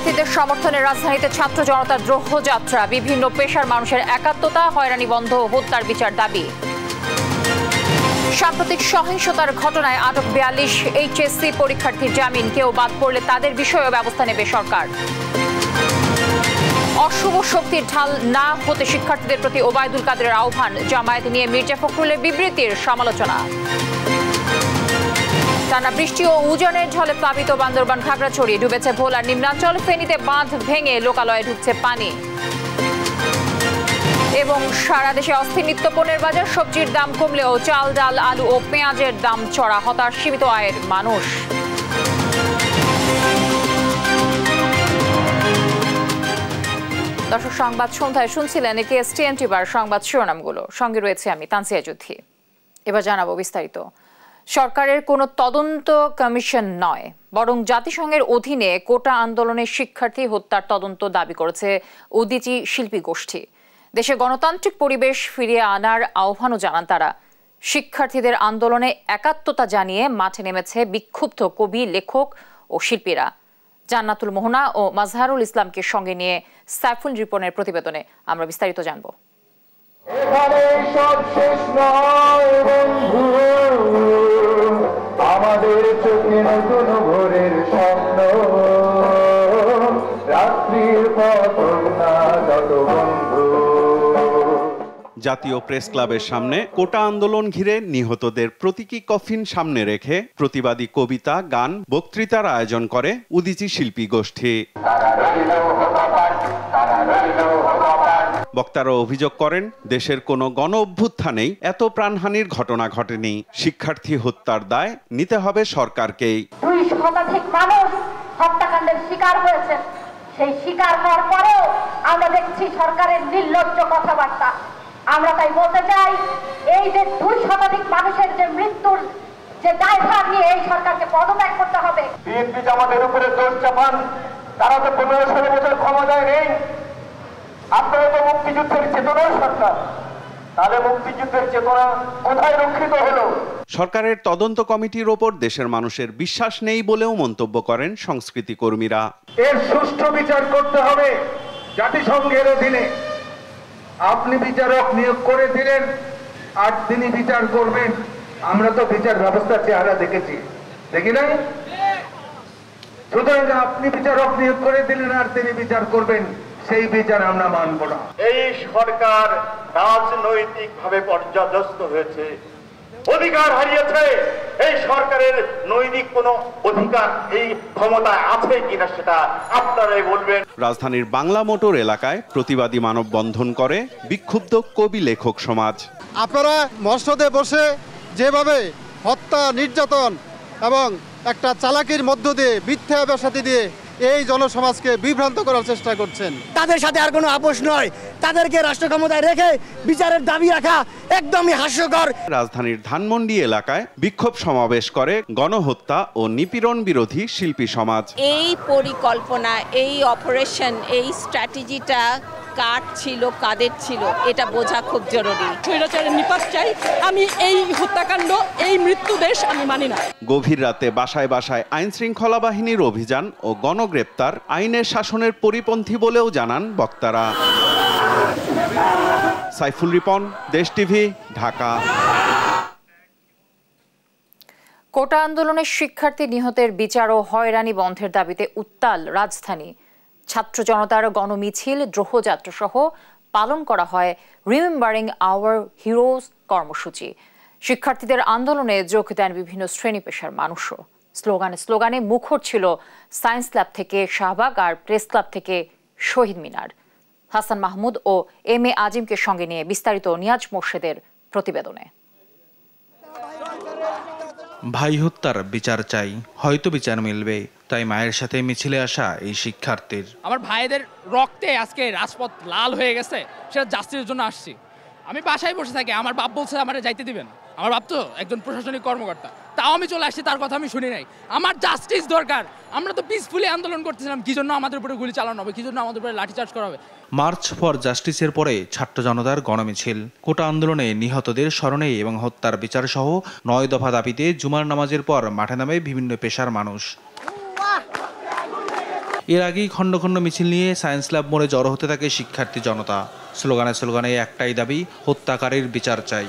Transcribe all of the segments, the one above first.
শিক্ষার্থীদের সমর্থনে রাজধানীতে ছাত্র জনতার দ্রোহযাত্রা, বিভিন্ন পেশার মানুষের একাত্মতা, হয়রানি বন্ধ, হত্যার বিচার দাবি। সাম্প্রতিক সহিংসতার ঘটনায় আটক ৪২ এইচএসসি পরীক্ষার্থীর জামিন, কেউ বাদ পড়লে তাদের বিষয়েও ব্যবস্থা নেবে সরকার। অশুভ শক্তির ঢাল না হতে শিক্ষার্থীদের প্রতি ওবায়দুল কাদেরের আহ্বান, জামায়াত নিয়ে মির্জা ফখরুলের বিবৃতির সমালোচনা। টানা বৃষ্টি ও উজানের ঝড়ে প্লাবিত বান্দরবান খাগড়াছড়ি, ডুবেছে ভোলার নিম্নাঞ্চল, ফেনীতে বাঁধ ভেঙে লোকালয়ে ঢুকছে পানি। এবং সারা দেশে অস্থির নিত্যপণ্যের বাজার, সবজির দাম কমলেও চাল, ডাল, আলু ও পেঁয়াজের দাম চড়া, হতাশ সীমিত আয়ের মানুষ। দর্শক, সংবাদ সন্ধ্যায় শুনছিলেন এটি এসটিএন টিভির সংবাদ শিরোনামগুলো। সঙ্গে রয়েছে আমি তানসিয়া যুথি। এবার জানাবো বিস্তারিত। সরকারের কোনো তদন্ত কমিশন নয়, বরং জাতিসংঘের অধীনে কোটা আন্দোলনের শিক্ষার্থী হত্যার তদন্ত দাবি করেছে উদীচী শিল্পী গোষ্ঠী। দেশে গণতান্ত্রিক পরিবেশ ফিরিয়ে আনার আহ্বানও জানান তারা। শিক্ষার্থীদের আন্দোলনে একাত্মতা জানিয়ে মাঠে নেমেছে বিক্ষুব্ধ কবি, লেখক ও শিল্পীরা। জান্নাতুল মোহনা ও মাজহারুল ইসলামকে সঙ্গে নিয়ে সাইফুল রিপনের প্রতিবেদনে আমরা বিস্তারিত জানব। আমাদের চোখে নতুন ভোরের স্বপ্ন, রাত্রির পথন না যত বন্ধু। জাতীয় প্রেস ক্লাবের সামনে কোটা আন্দোলন ঘিরে নিহতদের প্রতীকী কফিন সামনে রেখে প্রতিবাদী কবিতা, গান, বক্তৃতার আয়োজন করে উদীচী শিল্পী গোষ্ঠী। বক্তারা অভিযোগ করেন, দেশের কোনো গণ অভ্যুত্থানেই এত প্রাণহানির ঘটনা ঘটেনি। শিক্ষার্থী হত্যার দায় নিতে হবে সরকারকেই। 2 শতাধিক মানুষ হত্যাকাণ্ডের শিকার হয়েছে। সেই শিকার হওয়ার পরেও আমরা দেখছি সরকারের নির্লজ্জ কথাবার্তা। আমরা তাই বলতে চাই, এই যে 2 শতাধিক মানুষের যে মৃত্যুর যে দায়ভার নিয়ে এই সরকারকে পদত্যাগ করতে হবে। বিএনপি আমাদের উপরে দোষ চাপান, তারা তো 15-16 বছর ক্ষমতায় নেই। আপনারা তো মুক্তিযুদ্ধের চেতনার সরকার, তাহলে মুক্তিযুদ্ধের চেতনা কোথায় রক্ষিত হলো? সরকারের তদন্ত কমিটির ওপর দেশের মানুষের বিশ্বাস নেই বলেও মন্তব্য করেন সংস্কৃতি কর্মীরা। এর সুষ্ঠু বিচার করতে হবে জাতিসংঘের অধীনে। আপনি বিচারক নিয়োগ করে দিলেন আর তিনি বিচার করবেন। আমরা তো বিচার ব্যবস্থার চেহারা দেখেছি, দেখি নাই? সুতরাং আপনি বিচারক নিয়োগ করে দিলেন আর তিনি বিচার করবেন, সেই বিচার আমরা মানব না। এই সরকার রাজনৈতিক ভাবে পর্যাদস্ত হয়েছে, অধিকার হারিয়েছে। এই সরকারের নৈতিক কোনো অধিকার, এই ক্ষমতায় আছে কিনা সেটা আপনারাই বলবেন। রাজধানীর বাংলা মোটর এলাকায় প্রতিবাদী মানববন্ধন করে বিক্ষুব্ধ কবি, লেখক সমাজ। আপনারা মসনদে বসে যেভাবে হত্যা, নির্যাতন এবং একটা চালাকির মধ্য দিয়ে, মিথ্যা আশ্বাস দিয়ে এই জনসমাজকে বিভ্রান্ত করার চেষ্টা করছেন। তাদের সাথে আর কোনো আপোষ নয়, তাদেরকে রাষ্ট্র ক্ষমতায় রেখে বিচারের দাবি রাখা একদমই হাস্যকর। রাজধানীর ধানমন্ডি এলাকায় বিক্ষোভ সমাবেশ করে গণহত্যা ও নিপীড়ন বিরোধী শিল্পী সমাজ। এই পরিকল্পনা, এই অপারেশন, এই স্ট্র্যাটেজিটা কার ছিল, কাদের ছিল, এটা বোঝা খুব জরুরি। স্বৈরাচারের নিপাত চাই। আমি এই হত্যাকাণ্ড, এই মৃত্যুদেশ আমি মানি না। গভীর রাতে বাসায় বাসায় আইন শৃঙ্খলা বাহিনীর অভিযান ও গণগ্রেপ্তার আইনের শাসনের পরিপন্থী বলেও জানান বক্তারা। সাইফুল রিপন, দেশ টিভি, ঢাকা। কোটা আন্দোলনের শিক্ষার্থী নিহতের বিচার ও হয়রানি বন্ধের দাবিতে উত্তাল রাজধানী। ছাত্র জনতার গণমিছিল, দ্রোহযাত্রা সহ পালন করা হয় রিমেম্বারিং আওয়ার হিরোজ কর্মসূচি। শিক্ষার্থীদের আন্দোলনে যোগ দেন বিভিন্ন শ্রেণী পেশার মানুষও। স্লোগানে মুখর ছিল সায়েন্স ল্যাব থেকে শাহবাগ আর প্রেস ক্লাব থেকে শহীদ মিনার। হাসান মাহমুদ ও এম এ আজিমকে সঙ্গে নিয়ে বিস্তারিত নিয়াজ মোর্শেদের প্রতিবেদনে। ভাই হত্যার বিচার চাই, হয়তো বিচার মিলবে, তাই মায়ের সাথে মিছিলে আসা এই শিক্ষার্থীর। আমার ভাইদের রক্তে আজকে রাজপথ লাল হয়ে গেছে, সেটা জাস্টিসের জন্য আসছি। আমি বাসায় বসে থাকি, আমার বাপ বলছে আমার যাইতে দিবেন। আমার বাপ তো একজন প্রশাসনিক কর্মকর্তা, তাও আমি চলে আসছি, তার কথা আমি শুনি নাই। আমার জাস্টিস দরকার। আমরা তো পিসফুলি আন্দোলন করতেছিলাম, কি জন্য আমাদের উপরে গুলি চালানো হবে, কি জন্য আমাদের উপরে লাঠিচার্জ করা হবে। মার্চ ফর জাস্টিসের পরে ছাত্র জনতার গণমিছিল, কোটা আন্দোলনে নিহতদের স্মরণে এবং হত্যার বিচার সহ 9 দফা দাবিতে জুমার নামাজের পর মাঠে নামে বিভিন্ন পেশার মানুষ। এর আগেই খণ্ড খণ্ড মিছিল নিয়ে সায়েন্স ল্যাব মোড়ে জড়ো হতে থাকে শিক্ষার্থী জনতা। স্লোগানে একটাই দাবি, হত্যাকারীর বিচার চাই।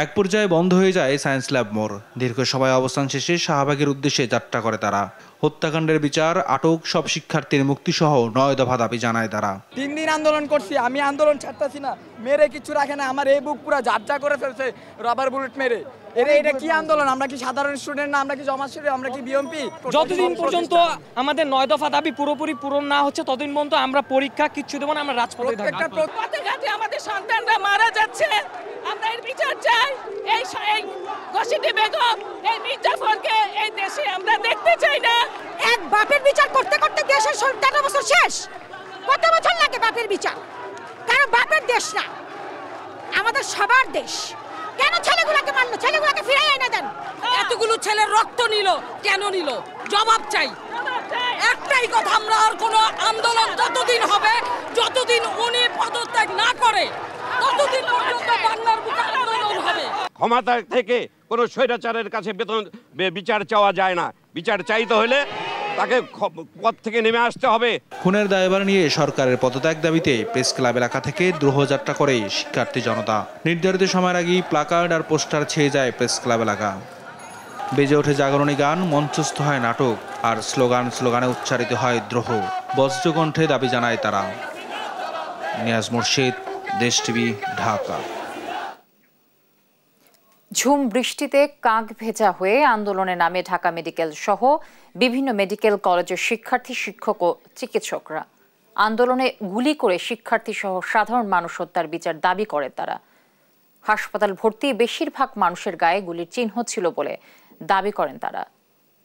এক পর্যায়ে বন্ধ হয়ে যায় সায়েন্স ল্যাব মোড়। দীর্ঘ সময় অবস্থান শেষে শাহবাগের উদ্দেশ্যে যাত্রা করে তারা। হত্যাকাণ্ডের বিচার, আটক সব শিক্ষার্থীর মুক্তিসহ 9 দফা দাবি জানায় তারা। 3 দিন আন্দোলন করছি, আমি আন্দোলন ছাড়তেছি না। মেরে কিছু রাখে না, আমার এই বুক পুরো ঝাপঝা করে ফেলছে রাবার বুলেট মেরে। এটা কি আন্দোলন? আমরা কি সাধারণ স্টুডেন্ট না? আমরা কি জমা শিবির? আমরা কি বিএমপি? যতদিন পর্যন্ত আমাদের 9 দফা দাবি পুরোপুরি পূরণ না হচ্ছে ততদিন পর্যন্ত আমরা পরীক্ষা কিচ্ছু দেব না, আমরা রাজপথে থাকব। আমাদের সন্তানরা মারা যাচ্ছে, আমরা এর বিচার চাই। এই ঘসিটি বেগম, এই মির্জাফরকে এই দেশে আমরা দেখতে চাই না। এক বাপের বিচার করতে করতে দেশের 17 বছর শেষ। কত বছর লাগে বাপের বিচার? কারণ বাপের দেশ না, আমাদের সবার দেশ। কেন ছেলেগুলোকে মারলো? ছেলেগুলোকে ফিরাই এনে দেন। এতগুলো ছেলের রক্ত নিল, কেন নিল? জবাব চাই। একটাই কথা, আমরা আর কোনো আন্দোলন ততদিন হবে যতদিন উনি পদত্যাগ না করে, ততদিন পর্যন্ত বাংলার বুকে আন্দোলন হবে। ক্ষমতা থেকে কোনো স্বৈরাচারের কাছে বিচার চাওয়া যায় না। বিচার চাইতে হলে তাকে পদ থেকে নেমে আসতে হবে। খুনের দায়ভার নিয়ে সরকারের পদত্যাগ দাবিতে প্রেস ক্লাব এলাকা থেকে দ্রোহযাত্রা করে শিক্ষার্থী জনতা। নির্ধারিত সময়ের আগেই প্লাকার্ড আর পোস্টার ছেয়ে যায় প্রেস ক্লাব এলাকা। বেজে ওঠে জাগরণী গান, মঞ্চস্থ হয় নাটক, আর স্লোগানে উচ্চারিত হয় দ্রোহ। বজ্রকণ্ঠে দাবি জানায় তারা। নিয়াজ মুর্শিদ, দেশ টিভি, ঢাকা। ঝুম বৃষ্টিতে কাক ভেজা হয়ে আন্দোলনে নামে ঢাকা মেডিকেল সহ বিভিন্ন মেডিকেল কলেজের শিক্ষার্থী, শিক্ষক ও চিকিৎসকরা। আন্দোলনে গুলি করে শিক্ষার্থী সহ সাধারণ মানুষ হত্যার বিচার দাবি করে তারা। হাসপাতাল ভর্তি বেশিরভাগ মানুষের গায়ে গুলির চিহ্ন ছিল বলে দাবি করেন তারা।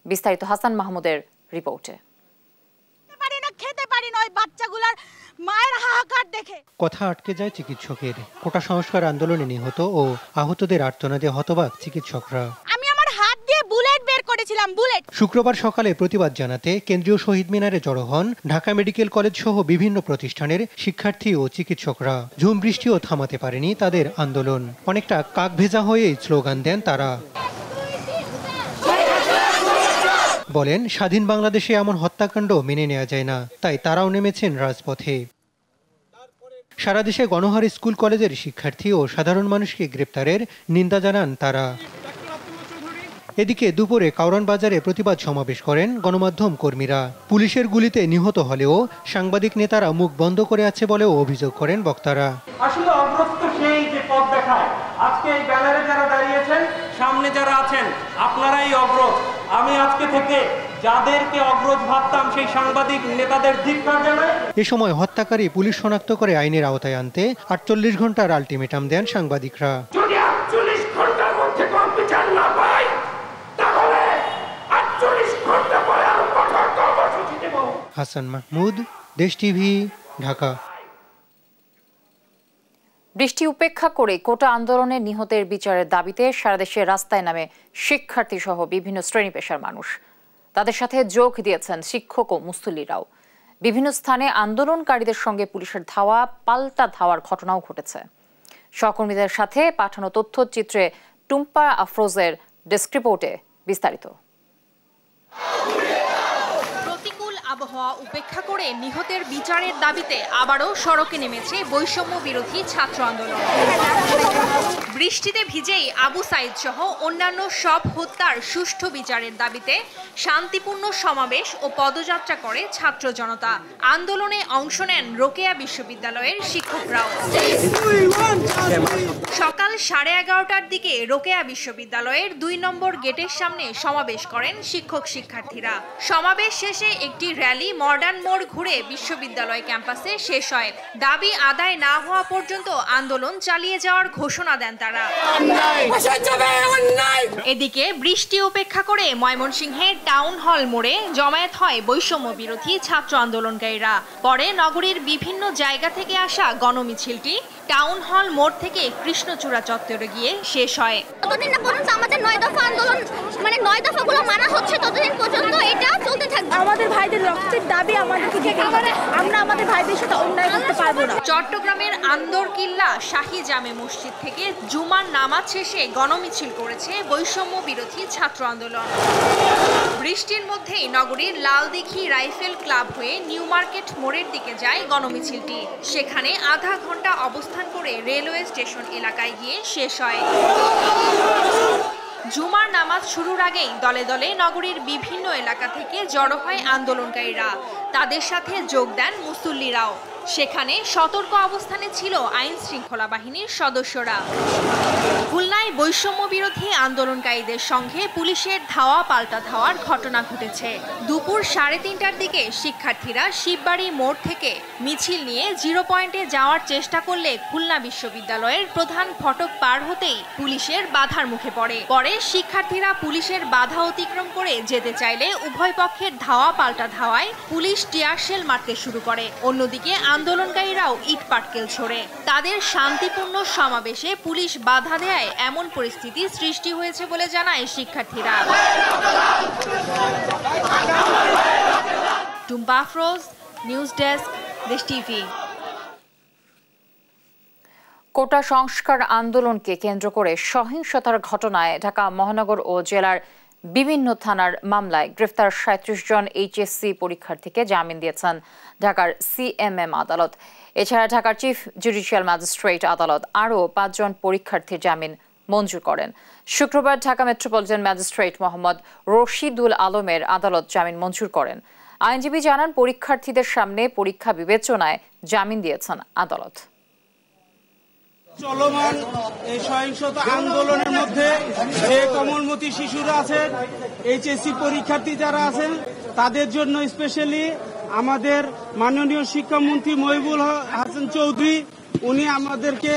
বিস্তারিত হাসান মাহমুদের রিপোর্টে। খেতে পারি না ওই বাচ্চাগুলোর মায়ের হাহাকার দেখে। কথা আটকে যায় চিকিৎসকের। কোটা সংস্কার আন্দোলনে নিহত ও আহতদের আর্তনাদে হতবাক চিকিৎসকরা। আমি আমার হাত দিয়ে বুলেট বের করেছিলাম, বুলেট। শুক্রবার সকালে প্রতিবাদ জানাতে কেন্দ্রীয় শহীদ মিনারে জড়ো হন ঢাকা মেডিকেল কলেজ সহ বিভিন্ন প্রতিষ্ঠানের শিক্ষার্থী ও চিকিৎসকরা। ঝুম বৃষ্টিও থামাতে পারেনি তাদের আন্দোলন। অনেকটা কাক ভেজা হয়ে স্লোগান দেন তারা। বলেন, স্বাধীন বাংলাদেশে এমন হত্যাকাণ্ড মেনে নেওয়া যায় না, তাই তারাও নেমেছেন রাজপথে। সারা দেশে গণহারে স্কুল কলেজের শিক্ষার্থী ও সাধারণ মানুষকে গ্রেপ্তারের নিন্দা জানান তারা। এদিকে দুপুরে কাউরান বাজারে প্রতিবাদ সমাবেশ করেন গণমাধ্যম কর্মীরা। পুলিশের গুলিতে নিহত হলেও সাংবাদিক নেতারা মুখ বন্ধ করে আছে বলেও অভিযোগ করেন বক্তারা। আসলে অগ্রজ তো সেই যে পথ দেখায়। আজকে এই ব্যানারে যারা দাঁড়িয়েছেন, সামনে যারা আছেন, আপনারাই অগ্রজ। আমি আজকে থেকে যাদেরকে অগ্রজ ভাবতাম সেই সাংবাদিক নেতাদের ধিক্কার জানাই। এ সময় হত্যাকারী পুলিশ শনাক্ত করে আইনের আওতায় আনতে 48 ঘন্টার আলটিমেটাম দেন সাংবাদিকরা। যদি 48 ঘন্টার মধ্যে কোন বিচার না পাই, তাহলে 48 ঘন্টা পরে আরো কঠোর কর্মসূচি দেব। হাসান মাহমুদ, দেশ টিভি, ঢাকা। বৃষ্টি উপেক্ষা করে কোটা আন্দোলনে নিহতের বিচারের দাবিতে সারা দেশে রাস্তায় নামে শিক্ষার্থী সহ বিভিন্ন শ্রেণী পেশার মানুষ। তাদের সাথে যোগ দিয়েছেন শিক্ষক ও মুসল্লিরাও। বিভিন্ন স্থানে আন্দোলনকারীদের সঙ্গে পুলিশের ধাওয়া, পাল্টা ধাওয়ার ঘটনাও ঘটেছে। সহকর্মীদের সাথে পাঠানো তথ্যচিত্রে টুম্পা আফরোজের ডেস্ক রিপোর্টে বিস্তারিত। আবহাওয়া উপেক্ষা করে নিহতের বিচারের দাবিতে আবারও সড়কে নেমেছে বৈষম্য বিরোধী ছাত্র আন্দোলন। বৃষ্টিতে ভিজেই আবু সাইদ সহ অন্যান্য সব হত্যার সুষ্ঠু বিচারের দাবিতে শান্তিপূর্ণ সমাবেশ ও পদযাত্রা করে ছাত্র জনতা। আন্দোলনে অংশ নেন রোকেয়া বিশ্ববিদ্যালয়ের শিক্ষকরাও। সকাল 11:30টার দিকে রোকেয়া বিশ্ববিদ্যালয়ের 2 নম্বর গেটের সামনে সমাবেশ করেন শিক্ষক শিক্ষার্থীরা। সমাবেশ শেষে একটি র্যালি মডার্ন মোড় ঘুরে বিশ্ববিদ্যালয় ক্যাম্পাসে শেষ হয়। দাবি আদায় না হওয়া পর্যন্ত আন্দোলন চালিয়ে যাওয়ার ঘোষণা দেন তারা। এদিকে বৃষ্টি উপেক্ষা করে ময়মনসিংহের টাউন হল মোড়ে জমায়েত হয় বৈষম্য বিরোধী ছাত্র আন্দোলনকারীরা। পরে নগরীর বিভিন্ন জায়গা থেকে আসা গণমিছিলটি টাউন হল মোড় থেকে কৃষ্ণচূড়া চত্বরে গিয়ে শেষ হয়। ততদিন না পর্যন্ত আমাদের 9 দফা আন্দোলন মানে 9 দফাগুলো মানা হচ্ছে ততদিন পর্যন্ত এটা চলতে থাকবে। আমাদের ভাইদের রক্তের দাবি আমাদেরকে দিতে হবে। আমরা আমাদের ভাইদের সাথে অন্যায় করতে পারবো না। চট্টগ্রামের আন্দরকিল্লা শাহী জামে মসজিদ থেকে জুমার নামাজ শেষে গণমিছিল করেছে বৈষম্য বিরোধী ছাত্র আন্দোলন। বৃষ্টির মধ্যেই নগরীর লালদিঘি রাইফেল ক্লাব হয়ে নিউ মার্কেট মোড়ের দিকে যায় গণমিছিলটি। সেখানে আধা ঘন্টা অবস্থান করে রেলওয়ে স্টেশন এলাকায় গিয়ে শেষ হয়। জুমার নামাজ শুরুর আগেই দলে দলে নগরীর বিভিন্ন এলাকা থেকে জড়ো হয় আন্দোলনকারীরা। তাদের সাথে যোগ দেন মুসল্লিরাও। সেখানে সতর্ক অবস্থানে ছিল আইন শৃঙ্খলা বাহিনীর সদস্যরা। খুলনায় বৈষম্য বিরোধী আন্দোলনকারীদের সঙ্গে পুলিশের ধাওয়া পাল্টা ধাওয়ার ঘটনা ঘটেছে। দুপুর 3:30টার দিকে শিক্ষার্থীরা শিববাড়ি মোড় থেকে মিছিল নিয়ে 0 পয়েন্টে যাওয়ার চেষ্টা করলে খুলনা বিশ্ববিদ্যালয়ের প্রধান ফটক পার হতেই পুলিশের বাধার মুখে পড়ে। পরে শিক্ষার্থীরা পুলিশের বাধা অতিক্রম করে যেতে চাইলে উভয় পক্ষের ধাওয়া পাল্টা ধাওয়ায় পুলিশ টিয়ারশেল মারতে শুরু করে। অন্যদিকে আন্দোলনকারীরাও ইট পাটকেল ছোড়ে। তাদের শান্তিপূর্ণ সমাবেশে পুলিশ বাধা দেয় এমন পরিস্থিতি সৃষ্টি হয়েছে বলে জানায় শিক্ষার্থীরা। টুম্পা আফরোজ, নিউজ ডেস্ক, দেশ টিভি। কোটা সংস্কার আন্দোলনকে কেন্দ্র করে সহিংসতার ঘটনায় ঢাকা মহানগর ও জেলার বিভিন্ন থানার মামলায় গ্রেফতার 37 জন এইচএসসি পরীক্ষার্থীকে জামিন দিয়েছেন ঢাকার সিএমএম আদালত। এছাড়া ঢাকার চিফ জুডিশিয়াল ম্যাজিস্ট্রেট আদালত আরও 5 জন পরীক্ষার্থীর জামিন মঞ্জুর করেন। শুক্রবার ঢাকা মেট্রোপলিটন ম্যাজিস্ট্রেট মোহাম্মদ রশিদুল আলমের আদালত জামিন মঞ্জুর করেন। আইনজীবী জানান, পরীক্ষার্থীদের সামনে পরীক্ষা বিবেচনায় জামিন দিয়েছেন আদালত। চলমান এই সহিংসতা আন্দোলনের মধ্যে যে কোমলমতি শিশুরা আছেন, এইচএসসি পরীক্ষার্থী যারা আছেন, তাদের জন্য স্পেশালি আমাদের মাননীয় শিক্ষামন্ত্রী মহিবুল হাসান চৌধুরী উনি আমাদেরকে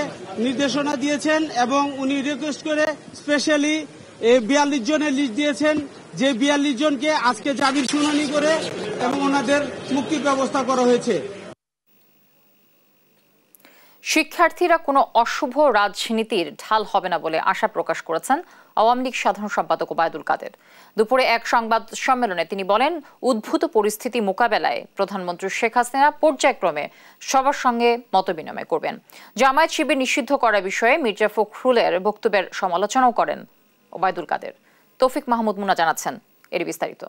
নির্দেশনা দিয়েছেন এবং উনি রিকোয়েস্ট করে স্পেশালি 42 জনের লিস্ট দিয়েছেন, যে 42 জনকে আজকে জামিন শুনানি করে এবং ওনাদের মুক্তির ব্যবস্থা করা হয়েছে। শিক্ষার্থীরা কোনো অশুভ রাজনীতির ঢাল হবে না বলে আশা প্রকাশ করেছেন আওয়ামী লীগ সাধারণ সম্পাদক ওবায়দুল কাদের। দুপুরে এক সংবাদ সম্মেলনে তিনি বলেন, উদ্ভূত পরিস্থিতি মোকাবেলায় প্রধানমন্ত্রী শেখ হাসিনা পর্যায়ক্রমে সবার সঙ্গে মতবিনিময় করবেন। জামায়াত শিবির নিষিদ্ধ করার বিষয়ে মির্জা ফখরুলের বক্তব্যের সমালোচনাও করেন ওবায়দুল কাদের। তৌফিক মাহমুদ মুনা জানাচ্ছেন এর বিস্তারিত।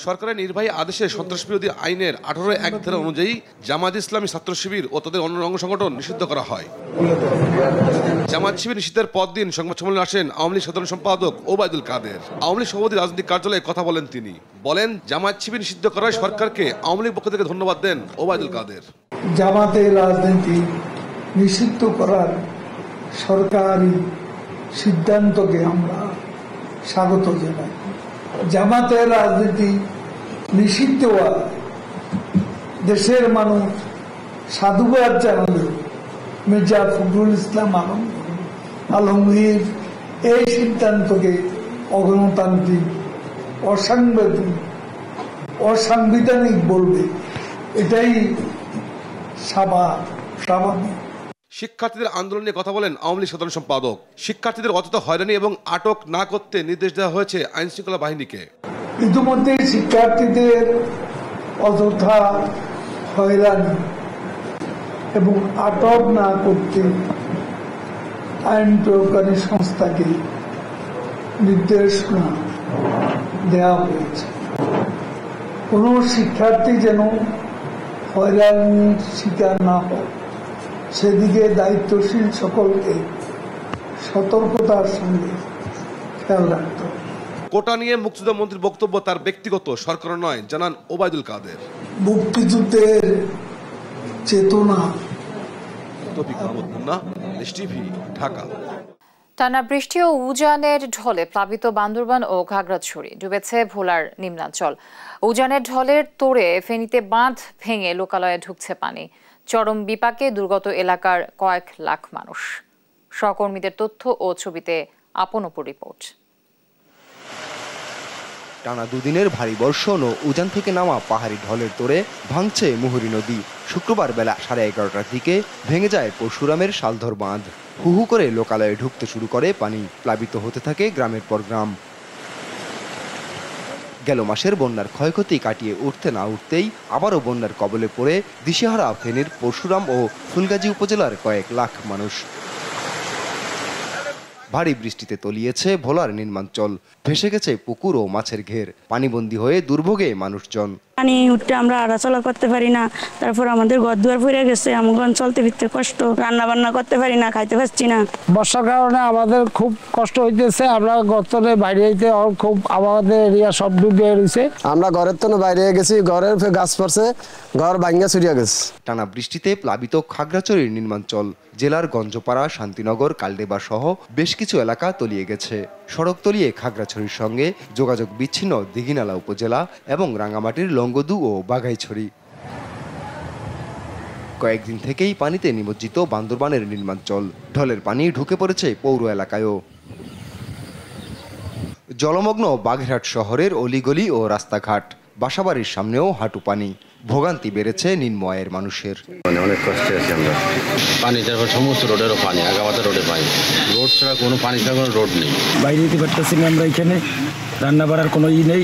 সরকারের নির্বাহী আদেশে সন্ত্রাসবিরোধী আইনের 18(1) ধারা অনুযায়ী জামায়াত ইসলামী ছাত্র শিবির ও তাদের অন্য অঙ্গ সংগঠন নিষিদ্ধ করা হয়। জামায়াত শিবির নিষিদ্ধের পরদিন সংবাদ সম্মেলনে আসেন আওয়ামী লীগ সাধারণ সম্পাদক ওবায়দুল কাদের। আওয়ামী লীগ সভাপতি রাজনৈতিক কার্যালয়ে কথা বলেন তিনি। বলেন, জামায়াত শিবির নিষিদ্ধ করায় সরকারকে আওয়ামী লীগ পক্ষ থেকে ধন্যবাদ দেন ওবায়দুল কাদের। জামাতের রাজনীতি নিষিদ্ধ করার সরকারি সিদ্ধান্তকে আমরা স্বাগত জানাই। জামাতের রাজনীতি নিষিদ্ধ হওয়া দেশের মানুষ সাধুবাদ জানালেও মির্জা ফখরুল ইসলাম আলমগীর এই সিদ্ধান্তকে অগণতান্ত্রিক, অসাংবিধানিক বলবে, এটাই স্বাভাবিক। শিক্ষার্থীদের আন্দোলন নিয়ে কথা বলেন আওয়ামী লীগ সাধারণ সম্পাদক। শিক্ষার্থীদের অযথা হয়রানি এবং আটক না করতে নির্দেশ দেওয়া হয়েছে আইন শৃঙ্খলা বাহিনীকে। ইতিমধ্যে শিক্ষার্থীদের অযথা হয়রানি এবং আটক না করতে আইন প্রয়োগকারী সংস্থাকে নির্দেশনা দেওয়া হয়েছে। কোন শিক্ষার্থী যেন হয়রানির শিকার না হয় সেদিকে দায়িত্বশীল সকলকে সতর্কতার সঙ্গে খেয়াল রাখতে হবে। কোটা নিয়ে মুক্তিযোদ্ধা মন্ত্রীর বক্তব্য তার ব্যক্তিগত, সরকার নয়, জানান ওবায়দুল কাদের। মুক্তিযুদ্ধের চেতনা। তৌফিক মাহমুদ মুন্না, দেশ টিভি, ঢাকা। টানা বৃষ্টি ও উজানের ঢলে প্লাবিত বান্দরবান ও খাগড়াছড়ি, ডুবেছে ভোলার নিম্নাঞ্চল। উজানের ঢলের তোড়ে ফেনীতে বাঁধ ভেঙে লোকালয়ে ঢুকছে পানি। চরম বিপাকে দুর্গত এলাকার কয়েক লাখ মানুষ। সহকর্মীদের তথ্য ও ছবিতে আপন অপর রিপোর্ট। টানা দুদিনের ভারী বর্ষণ ও উজান থেকে নামা পাহাড়ি ঢলের তোড়ে ভাঙছে মুহুরী নদী। শুক্রবার বেলা 11:30টার দিকে ভেঙে যায় পরশুরামের শালধর বাঁধ। হু হু করে লোকালয়ে ঢুকতে শুরু করে পানি। প্লাবিত হতে থাকে গ্রামের পর গ্রাম। গেল মাসের বন্যার ক্ষয়ক্ষতি কাটিয়ে উঠতে না উঠতেই আবারও বন্যার কবলে পড়ে দিশেহারা ফেনীর পরশুরাম ও ফুলগাজী উপজেলার কয়েক লাখ মানুষ। ভারী বৃষ্টিতে তলিয়েছে ভোলার নির্মাঞ্চল, ভেসে গেছে পুকুর ও মাছের ঘের। পানিবন্দী হয়ে দুর্ভোগে মানুষজন। পানি উঠতে আমরা হাঁটাচলা করতে পারি না, তারপর আমাদের ঘর দুয়ার পড়ে গেছে, আমাদের চলতে ফিরতে কষ্ট, রান্না বান্না করতে পারি না, খাইতে পারছি না। বর্ষার কারণে আমাদের খুব কষ্ট হইতেছে, আমরা গতরে বাইরে হইতে খুব আমাদের এরিয়া সব ডুবে রয়েছে। আমরা ঘরের তো বাইরে গেছি, ঘরের গাছ পড়ছে, ঘর ভাঙ্গা ছড়িয়ে গেছে। টানা বৃষ্টিতে প্লাবিত খাগড়াছড়ির নির্মাঞ্চল। জেলার গঞ্জপাড়া, শান্তিনগর, কালডেবা সহ বেশ কিছু এলাকা তলিয়ে গেছে। সড়ক তলিয়ে খাগড়াছড়ির সঙ্গে যোগাযোগ বিচ্ছিন্ন দিঘিনালা উপজেলা এবং রাঙ্গামাটির লঙ্গদু ও বাঘাইছড়ি। কয়েকদিন থেকেই পানিতে নিমজ্জিত বান্দরবানের নির্মাঞ্চল। ঢলের পানি ঢুকে পড়েছে পৌর এলাকায়ও। জলমগ্ন বাগেরহাট শহরের অলিগলি ও রাস্তাঘাট, বাসাবাড়ির সামনেও হাঁটু পানি। ভোগান্তি বেড়েছে নিম্ন আয়ের মানুষের। অনেক কষ্টে আছি আমরা। পানি তারপর সমস্ত রোডেরও পানি, আগামাতা রোডে পানি, রোড ছাড়া কোনো পানি ছাড়া কোনো রোড নেই। বাইরে যেতে পারতেছি না আমরা, এখানে রান্না বাড়ার কোনো নেই।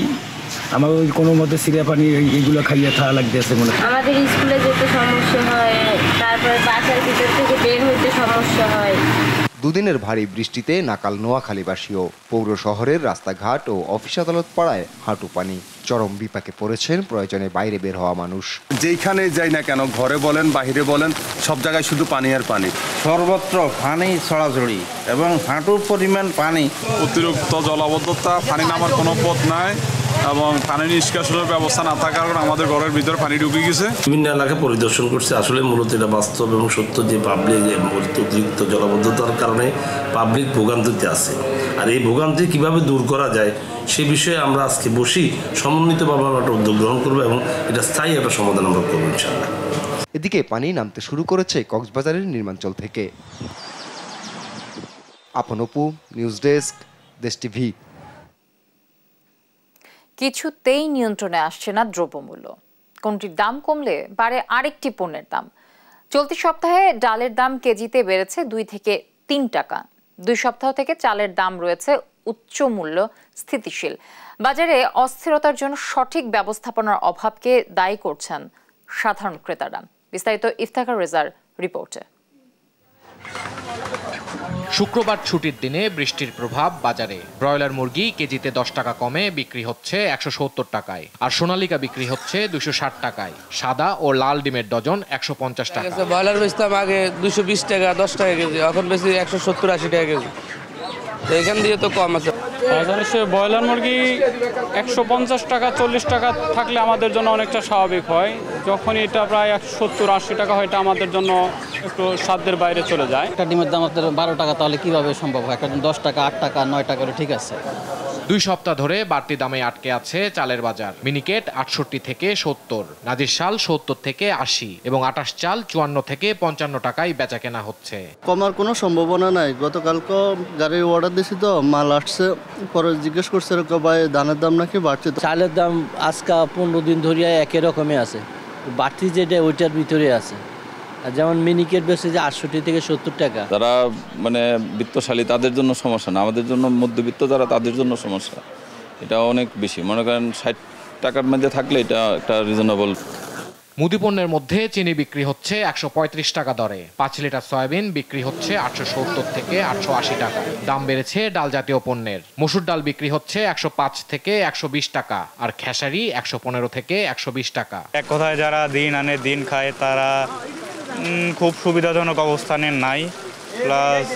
আমার ওই কোনো মতে সিরিয়া পানি এইগুলো খাইয়ে থাকা লাগতেছে মনে হয়। আমাদের স্কুলে যেতে সমস্যা হয়, তারপর বাসার ভিতর থেকে বের হইতে সমস্যা হয়। দুদিনের ভারী বৃষ্টিতে নাকাল নোয়াখালীবাসীও। পৌর শহরের রাস্তাঘাট ও অফিস আদালত পাড়ায় হাঁটু পানি। চরম বিপাকে পড়েছেন প্রয়োজনে বাইরে বের হওয়া মানুষ। যেইখানে যাই না কেন, ঘরে বলেন বাহিরে বলেন, সব জায়গায় শুধু পানি আর পানি। সর্বত্র পানি ছড়াছড়ি এবং হাঁটুর পরিমাণ পানি। অতিরিক্ত জলাবদ্ধতা, পানি নামার কোনো পথ নাই এবং পানি নিষ্কাশনের ব্যবস্থা না থাকার কারণে আমাদের ঘরের ভিতরে পানি ঢুকে গেছে। বিভিন্ন এলাকা পরিদর্শন করছে। আসলে মূলত এটা বাস্তব এবং সত্য যে পাবলিক অতিরিক্ত জলাবদ্ধতার কারণে পাবলিক ভোগান্তিতে আছে। আর এই ভোগান্তি কিভাবে দূর করা যায় সে বিষয়ে আমরা আজকে বসি সমন্বিতভাবে একটা উদ্যোগ গ্রহণ করবো এবং এটা স্থায়ী একটা সমাধান আমরা করবো ইনশাআল্লাহ। এদিকে পানি নামতে শুরু করেছে কক্সবাজারের নির্মাঞ্চল থেকে। আপন অপু, নিউজ ডেস্ক, দেশ টিভি। কিছুতেই নিয়ন্ত্রণে আসছে না দ্রব্যমূল্য। কোনটির দাম কমলে বাড়ে আরেকটি পণ্যের দাম। চলতি সপ্তাহে ডালের দাম কেজিতে বেড়েছে 2 থেকে 3 টাকা। 2 সপ্তাহ থেকে চালের দাম রয়েছে উচ্চ মূল্য স্থিতিশীল। বাজারে অস্থিরতার জন্য সঠিক ব্যবস্থাপনার অভাবকে দায়ী করছেন সাধারণ ক্রেতারা। বিস্তারিত ইফতেখার রেজার রিপোর্টে। শুক্রবার ছুটির দিনে বৃষ্টির প্রভাব বাজারে। ব্রয়লার মুরগি কেজিতে 10 টাকা কমে বিক্রি হচ্ছে 170 টাকায়, আর সোনালিকা বিক্রি হচ্ছে 260 টাকায়। সাদা ও লাল ডিমের ডজন 150 টাকা। ব্রয়লার বেচতাম আগে 220 টাকা 10 টাকা কেজি, এখন বেশি 170-80 টাকা কেজি। এখান দিয়ে তো কম আছে। ব্রয়লার মুরগি 150 টাকা 40 টাকা থাকলে আমাদের জন্য অনেকটা স্বাভাবিক হয়। যখন এটা প্রায় 170-80 টাকা হয়, এটা আমাদের জন্য একটু সাধ্যের বাইরে চলে যায়। একটা ডিমের দাম আপনার 12 টাকা, তাহলে কিভাবে সম্ভব হয়? একটা 10 টাকা 8 টাকা 9 টাকা করে ঠিক আছে। 2 সপ্তাহ ধরে বাড়তি দামে আটকে আছে চালের বাজার। মিনিকেট 68 থেকে 70, নাজির শাল 70 থেকে 80 এবং 28 চাল 54 থেকে 55 টাকায় বেচা কেনা হচ্ছে। কমার কোনো সম্ভাবনা নাই। গতকালকে গাড়ির অর্ডার দিয়েছি তো, মাল আসছে, পরে জিজ্ঞেস করছে ভাই ধানের দাম নাকি বাড়ছে। চালের দাম আজকে 15 দিন ধরে একই রকমই আছে, বাড়তি যেটা ওইটার ভিতরে আছে। আর যেমন মিনিকেট বেশি যে 68 থেকে 70 টাকা। যারা মানে বিত্তশালী তাদের জন্য সমস্যা না, আমাদের জন্য মধ্যবিত্ত যারা তাদের জন্য সমস্যা। এটা অনেক বেশি, মনে করেন 60 টাকার মধ্যে থাকলে এটা একটা রিজনেবল। মুদিপণ্যের মধ্যে চিনি বিক্রি হচ্ছে 135 টাকা দরে। 5 লিটার সয়াবিন বিক্রি হচ্ছে 870 থেকে 880 টাকা। দাম বেড়েছে ডাল জাতীয় পণ্যের। মসুর ডাল বিক্রি হচ্ছে 105 থেকে 120 টাকা, আর খেসারি 115 থেকে 120 টাকা। এক কথায় যারা দিন আনে দিন খায় তারা খুব সুবিধাজনক অবস্থানে নাই, প্লাস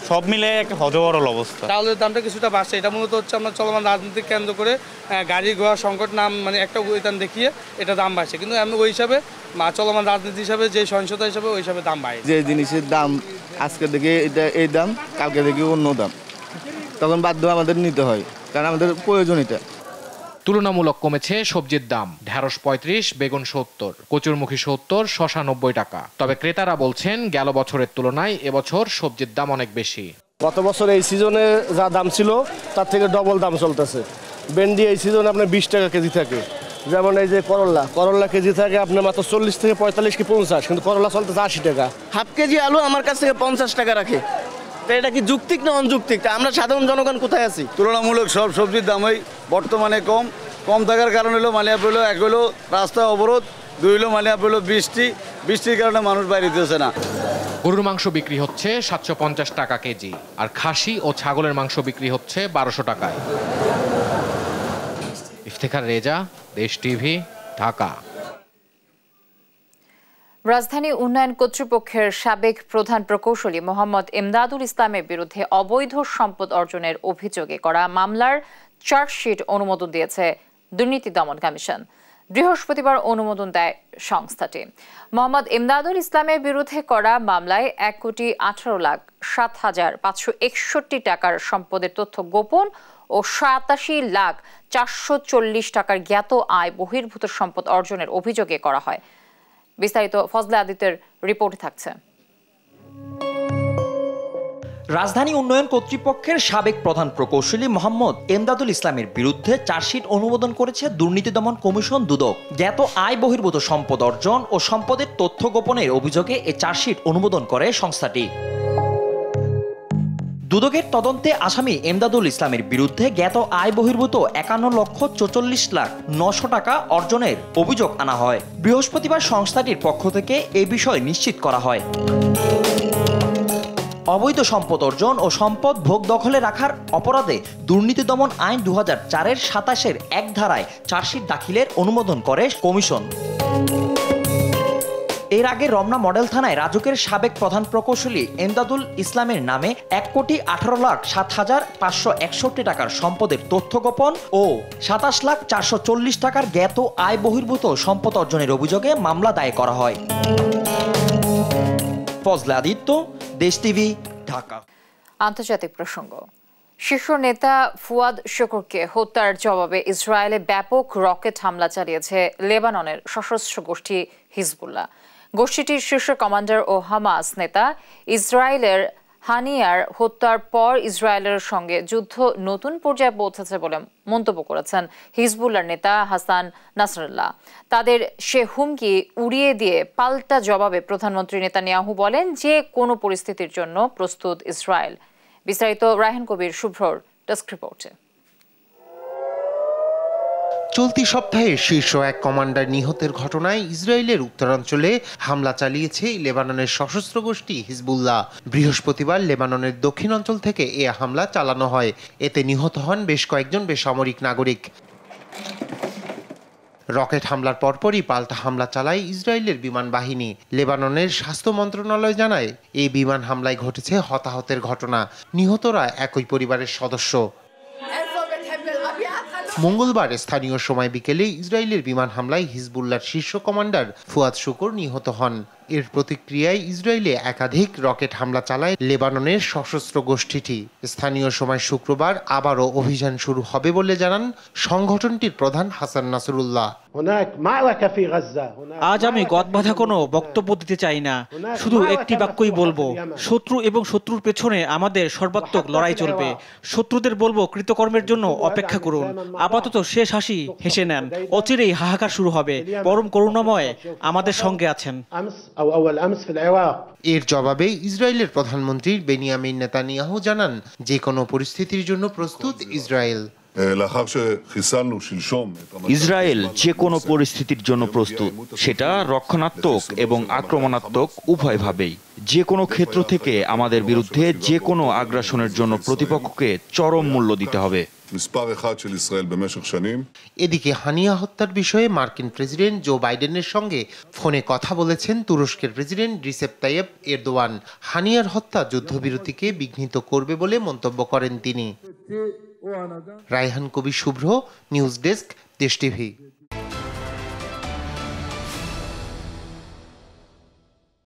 সব মিলে একটা হজবরল অবস্থা। চাউলের দামটা কিছুটা বাড়ছে, এটা মূলত হচ্ছে আমরা চলমান রাজনীতিক কেন্দ্র করে গাড়ি ঘোড়া সংকট নাম মানে একটা ওইটান দেখিয়ে এটা দাম বাড়ছে, কিন্তু আমি ওই হিসাবে চলমান রাজনীতি হিসাবে যে সহিংসতা হিসাবে ওই হিসাবে দাম বাড়ে। যে জিনিসের দাম আজকে দেখে এটা এই দাম, কালকে দেখে অন্য দাম, তখন বাধ্য আমাদের নিতে হয়, কারণ আমাদের প্রয়োজন এটা। তুলনামূলক কমেছে সবজির দাম। ঢেঁড়স 35, বেগুন 70, কচুরমুখী 70, শসা 90 টাকা। তবে ক্রেতারা বলছেন গেল বছরের তুলনায় এবছর সবজির দাম অনেক বেশি। গত বছর এই সিজনে যা দাম ছিল তার থেকে ডবল দাম চলতেছে। ভেন্ডি এই সিজনে আপনার 20 টাকা কেজি থাকে। যেমন এই যে করল্লা কেজি থাকে আপনার মাত্র 40 থেকে 45 কি 50, কিন্তু করল্লা চলতেছে 80 টাকা। হাফ কেজি আলু আমার কাছ থেকে 50 টাকা রাখে। তো এটা কি যৌক্তিক না অযৌক্তিক? আমরা সাধারণ জনগণ কোথায় আছি? তুলনামূলক সব সবজির দামই বর্তমানে কম থাকার কারণ হলো মালিয়াপুর এক হলো রাস্তা অবরোধ, 2 হলো মালিয়াপুর বৃষ্টির কারণে মানুষ বাইরে দিতেছে না। গরুর মাংস বিক্রি হচ্ছে 750 টাকা কেজি, আর খাসি ও ছাগলের মাংস বিক্রি হচ্ছে 1200 টাকায়। ইফতেখার রেজা, দেশ টিভি, ঢাকা। রাজধানী উন্নয়ন কর্তৃপক্ষের সাবেক প্রধান প্রকৌশলী মোহাম্মদ এমদাদুল ইসলামের বিরুদ্ধে অবৈধ সম্পদ অর্জনের অভিযোগে করা মামলার চার্জশিট অনুমোদন দিয়েছে দুর্নীতি দমন কমিশন। বৃহস্পতিবার অনুমোদন দেয় সংস্থাটি। মোহাম্মদ এমদাদুল ইসলামের বিরুদ্ধে করা মামলায় 1,18,07,561 টাকার সম্পদের তথ্য গোপন ও 87,440,000 টাকার জ্ঞাত আয় বহির্ভূত সম্পদ অর্জনের অভিযোগে করা হয়। বিস্তারিত ফজলে আদিত্যের রিপোর্টে থাকছে। রাজধানী উন্নয়ন কর্তৃপক্ষের সাবেক প্রধান প্রকৌশলী মোহাম্মদ এমদাদুল ইসলামের বিরুদ্ধে চার্জশিট অনুমোদন করেছে দুর্নীতি দমন কমিশন দুদক। জ্ঞাত আয় বহির্ভূত সম্পদ অর্জন ও সম্পদের তথ্য গোপনের অভিযোগে এই চার্জশিট অনুমোদন করে সংস্থাটি। দুদকের তদন্তে আসামি এমদাদুল ইসলামের বিরুদ্ধে জ্ঞাত আয় বহির্ভূত 51,44,900 টাকা অর্জনের অভিযোগ আনা হয়। বৃহস্পতিবার সংস্থাটির পক্ষ থেকে এই বিষয় নিশ্চিত করা হয়। অবৈধ সম্পদ অর্জন ও সম্পদ ভোগ দখলে রাখার অপরাধে দুর্নীতি দমন আইন 2004-এর 27-এর 1 ধারায় চার্জশিট দাখিলের অনুমোদন করে কমিশন। এর আগে রমনা মডেল থানায় রাজুকের সাবেক প্রধান প্রকৌশলী এমদাদুল ইসলামের নামে 1,18,07,561 টাকার সম্পদের তথ্য গোপন ও 27,440,000 টাকার জ্ঞাত আয় বহির্ভূত সম্পদ অর্জনের অভিযোগে মামলা দায়ের করা হয়। ফজলে আদিত্য, দেশ টিভি, ঢাকা। আন্তর্জাতিক প্রসঙ্গ। শীর্ষ নেতা ফুয়াদ শুকুরকে হত্যার জবাবে ইসরায়েলে ব্যাপক রকেট হামলা চালিয়েছে লেবাননের সশস্ত্র গোষ্ঠী হিজবুল্লাহ। গোষ্ঠীটির শীর্ষ কমান্ডার ও হামাস নেতা ইসরায়েলের হানিয়ার হত্যার পর ইসরায়েলের সঙ্গে যুদ্ধ নতুন পর্যায়ে পৌঁছেছে বলে মন্তব্য করেছেন হিজবুল্লাহর নেতা হাসান নাসরুল্লাহ। তাদের সে হুমকি উড়িয়ে দিয়ে পাল্টা জবাবে প্রধানমন্ত্রী নেতানিয়াহু বলেন যে কোনো পরিস্থিতির জন্য প্রস্তুত ইসরায়েল। বিস্তারিত রায়হান কবির শুভ্রর ডেস্ক রিপোর্টে। চলতি সপ্তাহে শীর্ষ এক কমান্ডার নিহতের ঘটনায় ইসরায়েলের উত্তরাঞ্চলে হামলা চালিয়েছে লেবাননের সশস্ত্র গোষ্ঠী হিজবুল্লাহ। বৃহস্পতিবার লেবাননের দক্ষিণাঞ্চল থেকে এ হামলা চালানো হয়। এতে নিহত হন বেশ কয়েকজন বেসামরিক নাগরিক। রকেট হামলার পরপরই পাল্টা হামলা চালায় ইসরায়েলের বিমান বাহিনী। লেবাননের স্বাস্থ্য মন্ত্রণালয় জানায় এই বিমান হামলায় ঘটেছে হতাহতের ঘটনা। নিহতরা একই পরিবারের সদস্য। মঙ্গলবার স্থানীয় সময় বিকেলে ইসরায়েলের বিমান হামলায় হিজবুল্লাহর শীর্ষ কমান্ডার ফুয়াদ শুকুর নিহত হন। এর প্রতিক্রিয়ায় ইসরায়েলে একাধিক রকেট হামলা চালায় লেবাননের সশস্ত্র গোষ্ঠীটি। স্থানীয় সময় শুক্রবার আবারও অভিযান শুরু হবে বলে জানান সংগঠনটির প্রধান হাসান নাসরুল্লাহ। আজ আমি গদবাঁধা কোনো বক্তব্য দিতে চাই না, শুধু একটি বাক্যই বলবো, শত্রু এবং শত্রুর পেছনে আমাদের সর্বাত্মক লড়াই চলবে। শত্রুদের বলবো কৃতকর্মের জন্য অপেক্ষা করুন, আপাতত শেষ হাসি হেসে নেন, অচিরেই হাহাকার শুরু হবে। পরম করুণাময় আমাদের সঙ্গে আছেন। এর জবাবে ইসরায়েলের প্রধানমন্ত্রী বেনিয়ামিন নেতানিয়াহু জানান যে কোনো পরিস্থিতির জন্য প্রস্তুত ইসরায়েল। ইসরায়েল যে কোনো পরিস্থিতির জন্য প্রস্তুত, সেটা রক্ষণাত্মক এবং আক্রমণাত্মক উভয়ভাবেই। যে কোনো ক্ষেত্র থেকে আমাদের বিরুদ্ধে যে কোনো আগ্রাসনের জন্য প্রতিপক্ষকে চরম মূল্য দিতে হবে। এদিকে হানিয়া হত্যার বিষয়ে মার্কিন প্রেসিডেন্ট জো বাইডেনের সঙ্গে ফোনে কথা বলেছেন তুরস্কের প্রেসিডেন্ট রিসেপ তাইয়েপ এরদোয়ান। হানিয়ার হত্যা যুদ্ধবিরতিকে বিঘ্নিত করবে বলে মন্তব্য করেন তিনি। রায়হান কবির শুভ্র, নিউজ ডেস্ক, দেশ টিভি।